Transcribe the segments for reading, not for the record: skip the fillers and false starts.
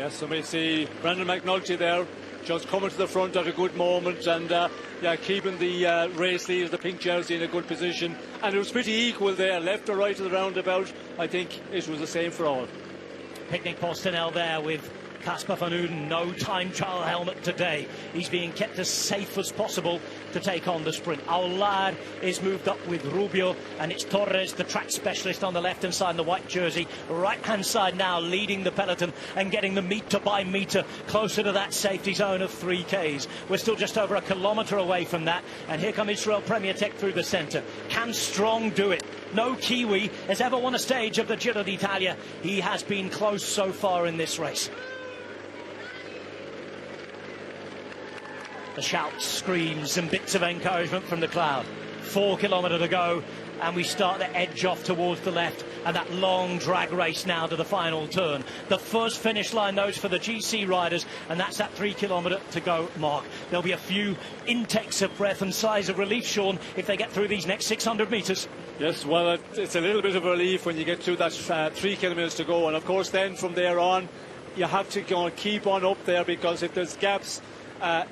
Yes, so we see Brendan McNulty there just coming to the front at a good moment, and yeah, keeping the race leader, the pink jersey, in a good position. And it was pretty equal there, left or right of the roundabout. I think it was the same for all. Picnic Postinel there with Casper van Uden. No time trial helmet today. He's being kept as safe as possible to take on the sprint. Our lad is moved up with Rubio, and it's Torres, the track specialist, on the left hand side in the white jersey. Right hand side now leading the peloton and getting the metre by metre closer to that safety zone of 3Ks. We're still just over a kilometre away from that, and here come Israel Premier Tech through the centre. Can Strong do it? No Kiwi has ever won a stage of the Giro D'Italia. He has been close so far in this race. The shouts, screams and bits of encouragement from the crowd. 4 kilometres to go, and we start to edge off towards the left, and that long drag race now to the final turn. The first finish line, those for the GC riders, and that's that 3 kilometre to go mark. There'll be a few intakes of breath and sighs of relief, Sean, if they get through these next 600 metres. Yes, well, it's a little bit of a relief when you get through that 3 kilometres to go, and of course then from there on you have to go and keep on up there, because if there's gaps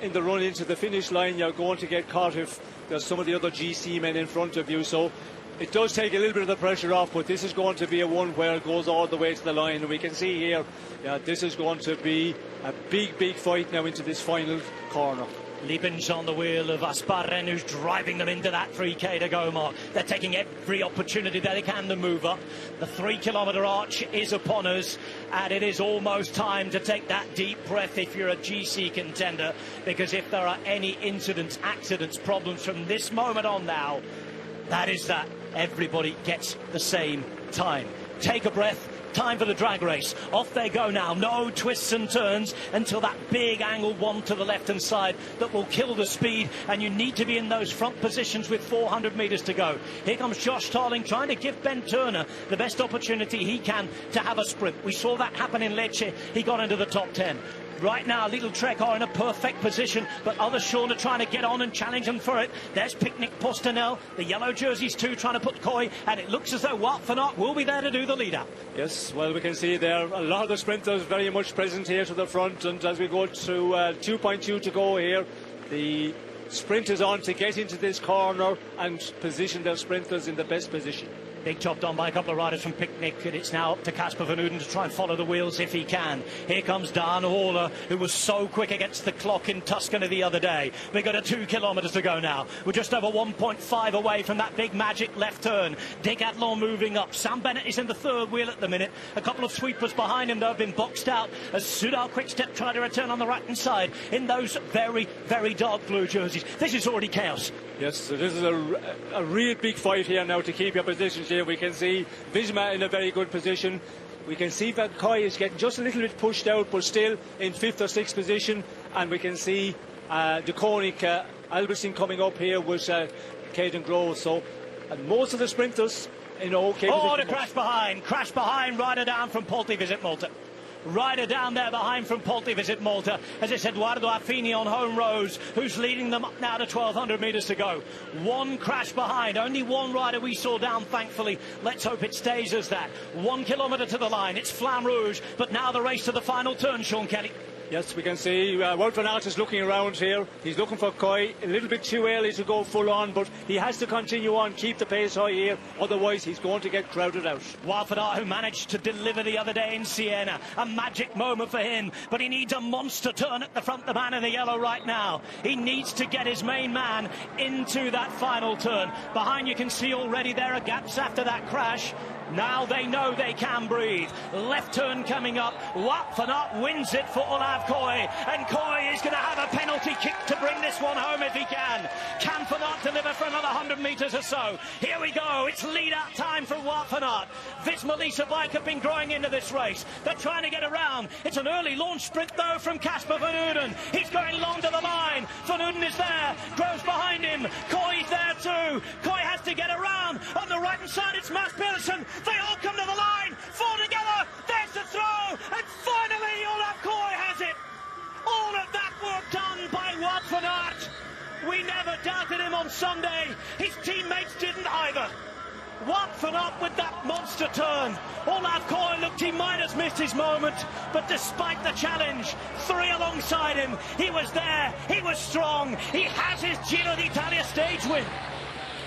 in the run into the finish line, you're going to get caught if there's some of the other GC men in front of you. So it does take a little bit of the pressure off, but this is going to be a one where it goes all the way to the line. And we can see here, yeah, this is going to be a big fight now into this final corner. Liepens on the wheel of Asparen, who's driving them into that 3K to go mark. They're taking every opportunity that they can to move up. The 3 kilometre arch is upon us, and it is almost time to take that deep breath if you're a GC contender, because if there are any incidents, accidents, problems from this moment on now, that is that everybody gets the same time. Take a breath. Time for the drag race. Off they go now. No twists and turns until that big angled one to the left hand side that will kill the speed, and you need to be in those front positions with 400 metres to go. Here comes Josh Tarling trying to give Ben Turner the best opportunity he can to have a sprint. We saw that happen in Lecce. He got into the top 10. Right now, Little Trek are in a perfect position, but others, Sean, are trying to get on and challenge them for it. There's Picnic Postinel, the yellow jerseys too, trying to put Coy, and it looks as though Wout van Aert will be there to do the lead-up. Yes, well, we can see there a lot of the sprinters very much present here to the front, and as we go to 2.2 to go here, the sprint is on to get into this corner and position their sprinters in the best position. Big job done by a couple of riders from Picnic, and it's now up to Casper van Uden to try and follow the wheels if he can. Here comes Dan Haller, who was so quick against the clock in Tuscany the other day. We've got a 2 kilometres to go now. We're just over 1.5 away from that big magic left turn. Decathlon moving up. Sam Bennett is in the third wheel at the minute. A couple of sweepers behind him, though, have been boxed out as Soudal-QuickStep try to return on the right-hand side in those very dark blue jerseys. This is already chaos. Yes, so this is a real big fight here now to keep your positions here. We can see Visma in a very good position. We can see that Coy is getting just a little bit pushed out, but still in 5th or 6th position. And we can see De Koning, Albertson coming up here with Caden Grove. So most of the sprinters in okay position. Oh, the crash behind, rider down from Polti Visit Malta. Rider down there behind from Polti Visit Malta, as it's Eduardo Affini on home rows, who's leading them up now to 1,200 metres to go. One crash behind, only one rider we saw down, thankfully. Let's hope it stays as that. 1 kilometre to the line, it's Flamme Rouge, but now the race to the final turn, Sean Kelly. Yes, we can see Wout van Aert is looking around here. He's looking for Coy. A little bit too early to go full on, but he has to continue on, keep the pace high here. Otherwise, he's going to get crowded out. Wout van Aert, who managed to deliver the other day in Siena. A magic moment for him, but he needs a monster turn at the front, the man in the yellow right now. He needs to get his main man into that final turn. Behind, you can see already there are gaps after that crash. Now they know they can breathe. Left turn coming up. Wout van Aert wins it for Olav Coy, and Coy is going to have a penalty kick to bring this one home if he can. Can Van Aert deliver for another 100 metres or so? Here we go. It's lead-out time for Wout van Aert. Visma Lease bike have been growing into this race. They're trying to get around. It's an early launch sprint, though, from Casper van Uden. He's going long to the line. Van Uden is there. Groves behind him. Coy's there too. Coy has to get around. On the right-hand side, it's Mads Pedersen. They all come to the line. 4 together. There's the throw. And finally, Olav Coy has it. All of that work done by Wout van Aert. We never doubted him on Sunday. His teammates didn't either. Watford up with that monster turn. Olaf Koy looked, he might have missed his moment, but despite the challenge, 3 alongside him, he was there, he was strong, he has his Giro D'Italia stage win.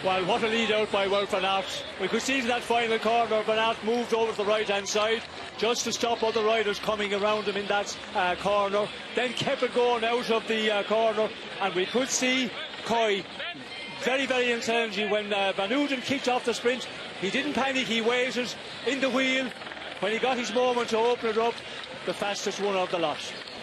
Well, what a lead out by Wout van Aert. We could see in that final corner, Van Aert moved over to the right-hand side just to stop other riders coming around him in that corner, then kept it going out of the corner, and we could see Koy very, very intelligently when Van Uden kicked off the sprint. He didn't panic, he waited in the wheel. When he got his moment to open it up, the fastest one of the lot.